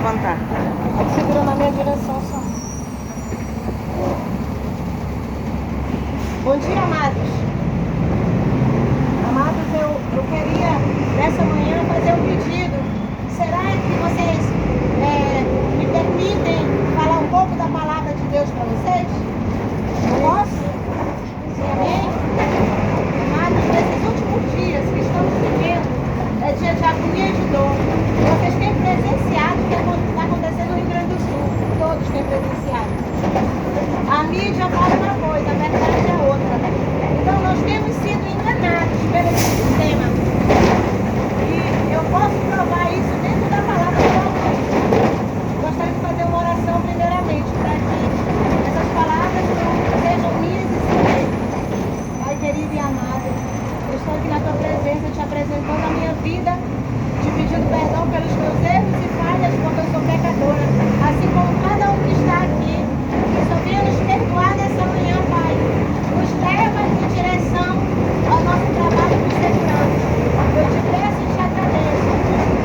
levantar. Segura na minha direção só. Bom dia, amados. Amados, eu queria nessa manhã fazer um pedido. Será que vocês me permitem falar um pouco da palavra de Deus para vocês? Eu posso? Sim, amém? Amados, nesses últimos dias que estamos vivendo, é dia de agonia e de dor. Vocês têm presenciado o que está acontecendo no Rio Grande do Sul. Todos têm presenciado. A mídia fala uma coisa, a verdade é outra. Então nós temos sido enganados pelo sistema. E eu posso provar isso dentro da palavra de Deus. Gostaria de fazer uma oração primeiramente, para que essas palavras não sejam minhas e suas. Pai querido e amado, eu estou aqui na tua presença, te apresentando a minha vida, te pedindo perdão pelos meus erros e falhas, porque eu sou pecadora. Assim como cada um que está aqui, que só venha nos perdoar nessa manhã, Pai. Nos leva em direção ao nosso trabalho de segurança. Eu te peço e te agradeço.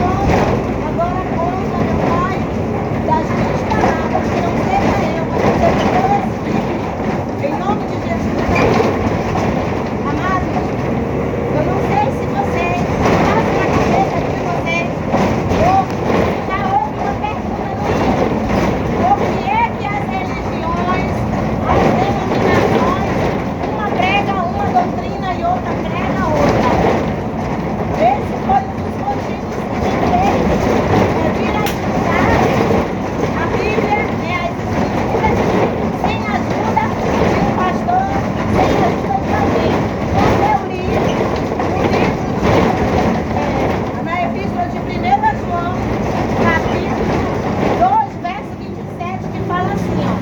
Toma agora conta, meu Pai, das minhas palavras, que não seja eu, mas seja teu Espírito. Em nome de Jesus. Amados, eu não sei se vocês passam na cabeça de vocês, ou já houve uma pergunta no livro. Por que é que as religiões, as denominações, uma prega uma doutrina e outra prega outra? Esse foi um dos motivos que me fez vir a estudar a Bíblia e as Escrituras sem ajuda de um pastor, sem ajuda de alguém. Quando eu li o livro na Epístola de 1 João, capítulo 2, verso 27, que fala assim, ó: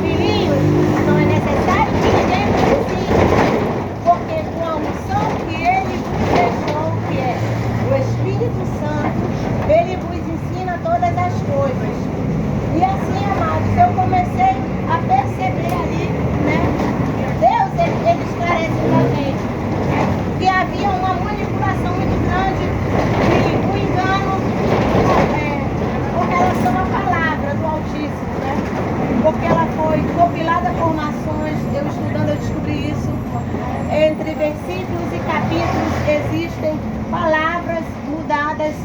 filhinhos, não é necessário que ninguém vos ensine, porque com a unção que ele vos deixou, que é o Espírito Santo, ele vos ensina todas as coisas. E assim, amados, eu comecei a perceber ali, né? Deus, ele esclarece pra gente que havia uma manipulação muito grande e um engano com relação à palavra do Altíssimo, né? Porque ela foi compilada por nações. Eu estudando, eu descobri isso. Entre versículos e capítulos existem palavras mudadas,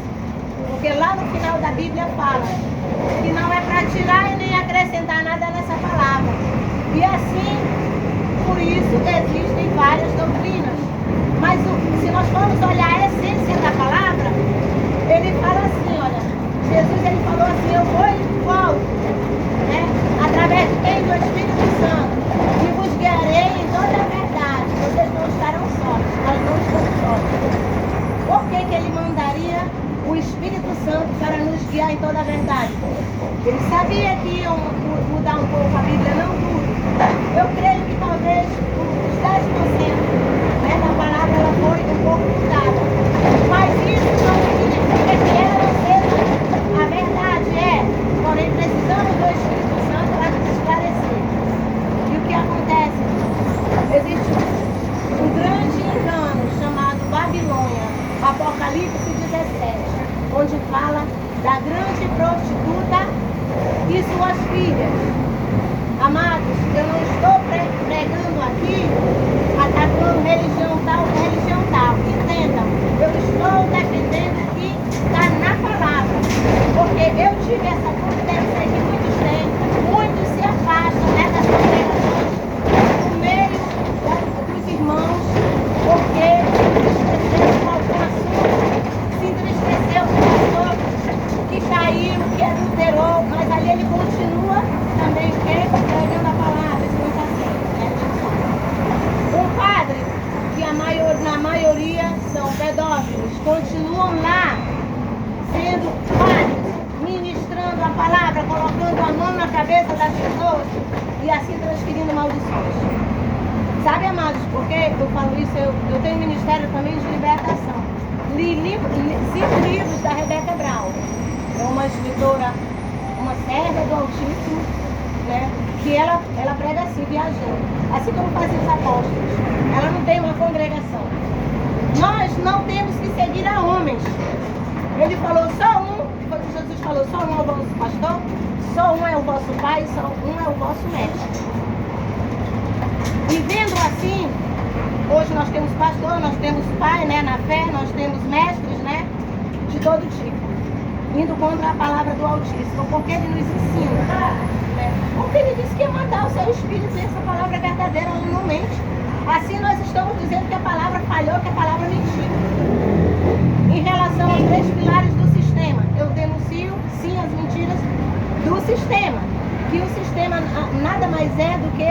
porque lá no final da Bíblia fala que não é para tirar e nem acrescentar nada nessa palavra. E assim, por isso existem várias doutrinas. Mas se nós formos olhar a essência da palavra, ele fala assim, olha, Jesus ele falou assim, eu vou e volto, né? Através de quem? Do Espírito Santo, e vos guiarei em toda a verdade. Vocês não estarão sós, nós não estamos sós. Por que ele mandaria o Espírito Santo para nos guiar em toda a verdade? Ele sabia que iam mudar um pouco a Bíblia, não tudo. Eu creio que talvez os 10%, né, da palavra ela foi um pouco mudada. Mas isso não significa que ela não seja a verdade, porém precisamos do Espírito Santo para nos esclarecer. E o que acontece? Existe um grande engano chamado Babilônia, Apocalipse 17, onde fala da grande prostituta e suas filhas. Amados, eu não estou pregando aqui, atacando religião tal. Entendam, eu estou defendendo o que está na palavra. Porque eu tive essa confidência que muitos têm, muitos se afastam, né, das congregações, no meio dos irmãos, porque esqueceram com algum assunto, se entristeceu com o pastor que caiu, que adulterou, mas ali ele continua também pregando a palavra, isso não está certo, né? Um padre, que na maioria são pedófilos, continuam lá sendo padres, ministrando a palavra, colocando a mão na cabeça das pessoas e assim transferindo maldições. Sabe, amados, porque eu falo isso, eu tenho ministério também de libertação. Li 5 livros da Rebeca Brown. É uma escritora, uma serva do Altíssimo, né? Que ela prega assim, viajando. Assim como fazem os apóstolos. Ela não tem uma congregação. Nós não temos que seguir a homens. Ele falou só um, foi Jesus falou, só um é o vosso pastor, só um é o vosso pai, só um é o vosso mestre. E vendo assim, hoje nós temos pastor, nós temos pai, né, na fé, nós temos mestres, né, de todo tipo, indo contra a palavra do Altíssimo, porque ele nos ensina, né, porque ele disse que ia mandar o seu Espírito, e essa palavra é verdadeira, ela não mente. Assim nós estamos dizendo que a palavra falhou, que a palavra mentiu. Em relação aos 3 pilares do sistema, eu denuncio, sim, as mentiras do sistema, que o sistema nada mais é do que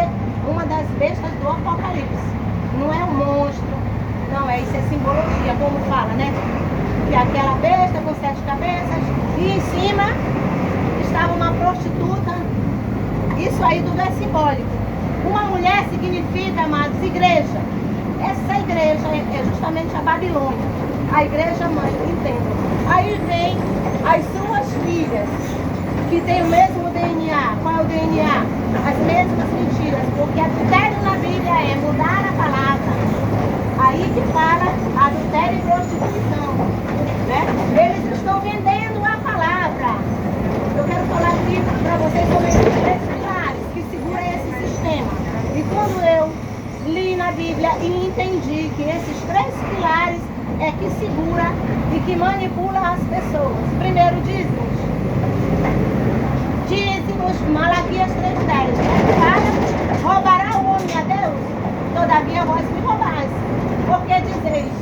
uma das bestas do Apocalipse. Não é um monstro, não é, isso é simbologia, como fala, né? Que aquela besta com 7 cabeças, e em cima estava uma prostituta, isso aí tudo é simbólico. Uma mulher significa, amados, igreja. Essa igreja é justamente a Babilônia, a igreja mãe, entendam. Aí vem as suas filhas, que têm o mesmo DNA. Qual é o DNA? As mesmas mentiras, porque adultério na Bíblia é mudar a palavra. Aí que fala adultério e prostituição, né? Eles estão vendendo a palavra. Eu quero falar aqui para vocês sobre esses 3 pilares que seguram esse sistema. E quando eu li na Bíblia e entendi que esses 3 pilares é que segura e que manipula as pessoas. Primeiro, dízimos. Dízimos, Malaquias 3:10. Fala, roubará o homem a Deus? Todavia vós me roubais. Porque dizeis,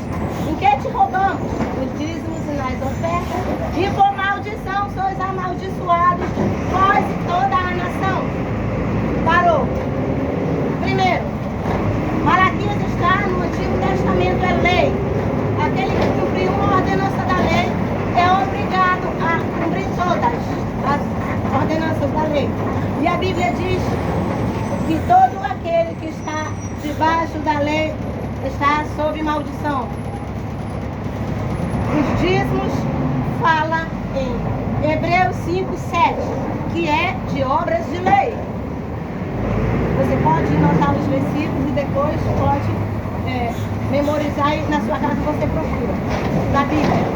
em que te roubamos? Nos dízimos e nas ofertas. E por maldição sois amaldiçoados, vós e toda a nação. Parou. Primeiro, Malaquias está no Antigo Testamento, é lei. Aquele que cumpriu uma ordenança da lei é obrigado a cumprir todas as ordenanças da lei. E a Bíblia diz que todo aquele que está debaixo da lei está sob maldição. Os dízimos fala em Hebreus 5:7, que é de obras de lei. Você pode notar os versículos e depois pode memorizar e na sua casa você procura da Bíblia.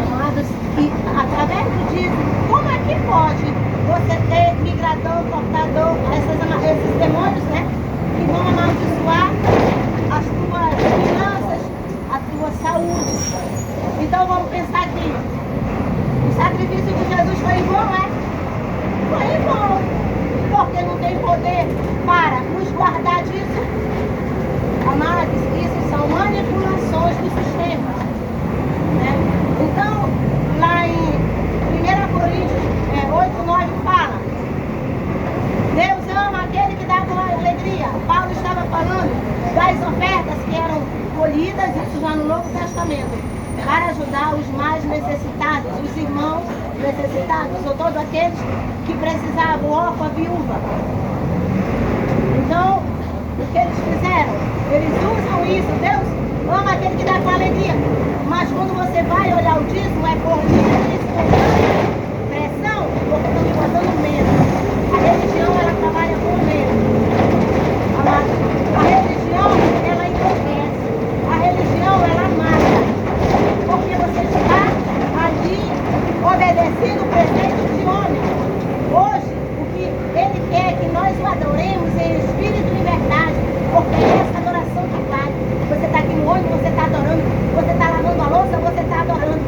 Amados, e através do dízimo, como é que pode você ter migrador, portador, esses demônios, né? Que vão amaldiçoar as tuas finanças, a tua saúde. Então vamos pensar aqui. O sacrifício de Jesus foi em vão, é? Foi em vão. Porque não tem poder para nos guardar disso. Amados, isso são manipulações do sistema, né? Então, lá em 1 Coríntios 8:9 fala, Deus ama aquele que dá com alegria. Paulo estava falando das ofertas que eram colhidas, isso já no Novo Testamento, para ajudar os mais necessitados, os irmãos necessitados, ou todos aqueles que precisavam, órfã, viúva. Então, o que eles fizeram? Eles usam isso. Deus ama aquele que dá com alegria. Mas quando você vai olhar o dízimo, é por livre, espontânea pressão, porque estão me botando medo. A religião, ela trabalha com medo. Amado, a religião, ela enlouquece. A religião, ela mata. Porque você está ali obedecendo o preceito de homem. Hoje, o que ele quer é que nós o adoremos em espírito e verdade, porque é essa adoração que vale. Você está aqui no ônibus, você está adorando. Você está lavando a louça, você está adorando.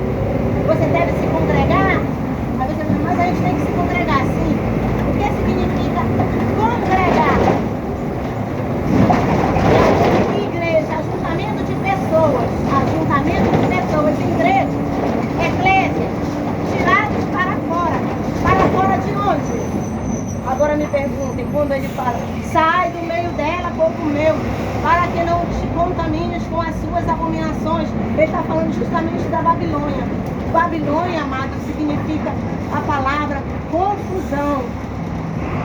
Você deve se congregar. Aí você diz, mas a gente tem que se congregar, sim. O que significa congregar? Igreja, ajuntamento de pessoas. Ajuntamento de pessoas. Igreja, eclésia, tirados para fora. Para fora de onde? Agora me perguntem, quando ele fala, sai do meio dela, povo meu, para que não te contamines com as suas abominações. Ele está falando justamente da Babilônia. Babilônia, amado, significa a palavra confusão.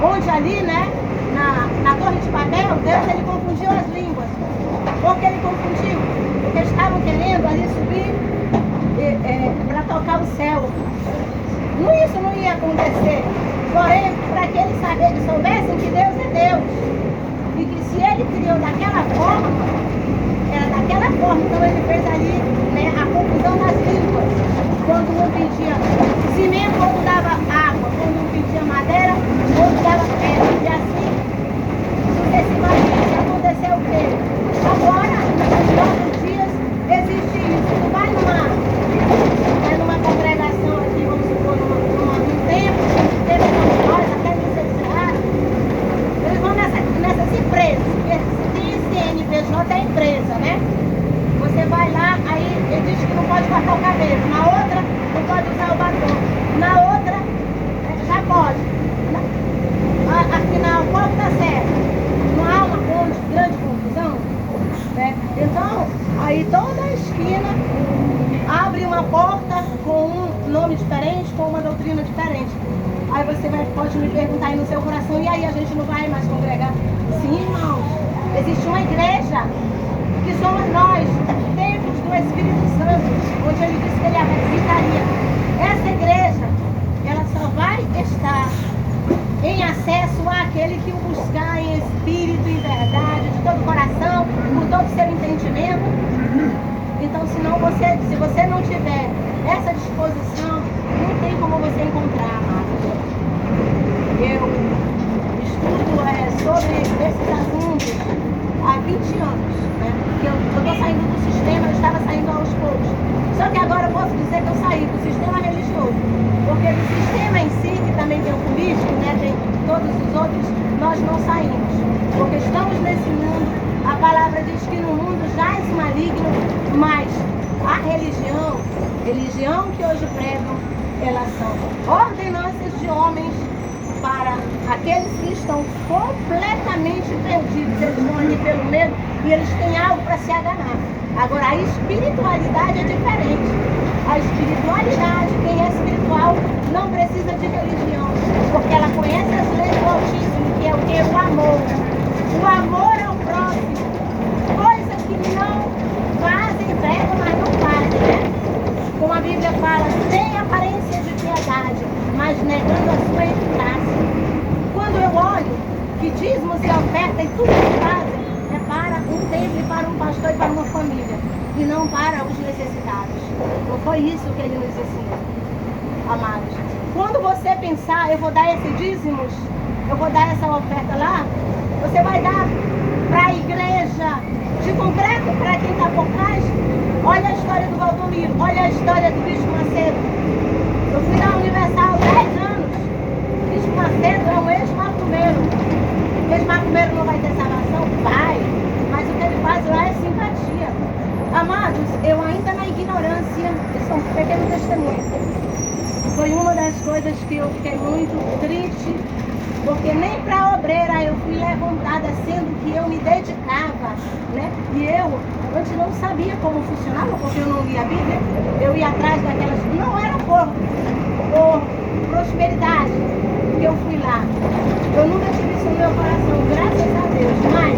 Onde ali, né, na Torre de Babel, Deus, ele confundiu as línguas. Por que ele confundiu? Porque estavam querendo ali subir para tocar o céu. Isso não ia acontecer. Porém, para que eles soubessem que Deus é Deus. E que se ele criou daquela forma, era daquela forma. Então ele fez ali, né, a confusão das línguas. quando um pedia cimento, outro dava água, quando um pedia madeira, outro dava pedra, e assim sucessivamente. Aconteceu o quê? Agora, nos nossos dias, existe isso. Tu vai numa congregação aqui, vamos supor, num templo, teve nós, até que vocês erraram, eles vão nessas empresas, porque se tem CNPJ é empresa, né? Você vai lá, aí ele diz que não pode cortar o cabelo, na outra não pode usar o batom, na outra já pode. Afinal, qual está certo? Não há uma grande confusão? Né? Então, aí toda a esquina abre uma porta com um nome diferente, com uma doutrina diferente. Aí você pode me perguntar aí no seu coração, e aí a gente não vai mais congregar? Sim, irmãos, existe uma igreja que somos nós, templos do Espírito Santo, onde ele disse que ele habitaria. Essa igreja, ela só vai estar em acesso àquele que o buscar em espírito e verdade, de todo o coração, por todo o seu entendimento. Então, se você não tiver essa disposição, não tem como você encontrar, amado. Eu estudo sobre esses assuntos há 20 anos, né? Porque eu estou saindo do sistema, eu estava saindo aos poucos. Só que agora eu posso dizer que eu saí do sistema religioso, porque do sistema em si, que também tem o político, né, tem todos os outros, nós não saímos. Porque estamos nesse mundo, a palavra diz que no mundo jaz maligno, mas a religião que hoje pregam, elas são ordenanças de homens para aqueles que estão completamente perdidos. Eles vão ali pelo medo e eles têm algo para se agarrar. Agora, a espiritualidade é diferente. A espiritualidade, quem é espiritual, não precisa de religião, porque ela conhece as leis do Altíssimo, que é o que? O amor. O amor ao próximo. Coisa que não fazem, pregam, mas não fazem, né? Como a Bíblia fala, tem aparência de piedade, mas negando a sua eficácia. Quando eu olho que dízimos e oferta e tudo que fazem é para um templo, para um pastor e para uma família, e não para os necessitados. Não foi isso que ele nos ensinou, amados. Quando você pensar, eu vou dar esse dízimos, eu vou dar essa oferta lá, você vai dar para a igreja, de concreto, para quem está por trás. Olha a história do Valdomiro, olha a história do Bispo Macedo. Eu fui na Universal 10 anos. O Bispo Macedo é um ex-macumbeiro. O ex-macumbeiro não vai ter salvação? Vai. Mas o que ele faz lá é simpatia. Amados, eu ainda na ignorância, isso é um pequeno testemunho. Foi uma das coisas que eu fiquei muito triste, porque nem para a obreira eu fui levantada, sendo que eu me dedicava, né? E eu antes não sabia como funcionava, porque eu não lia a Bíblia. Eu ia atrás daquelas... Não era por prosperidade que eu fui lá. Eu nunca tive isso no meu coração, graças a Deus. Mas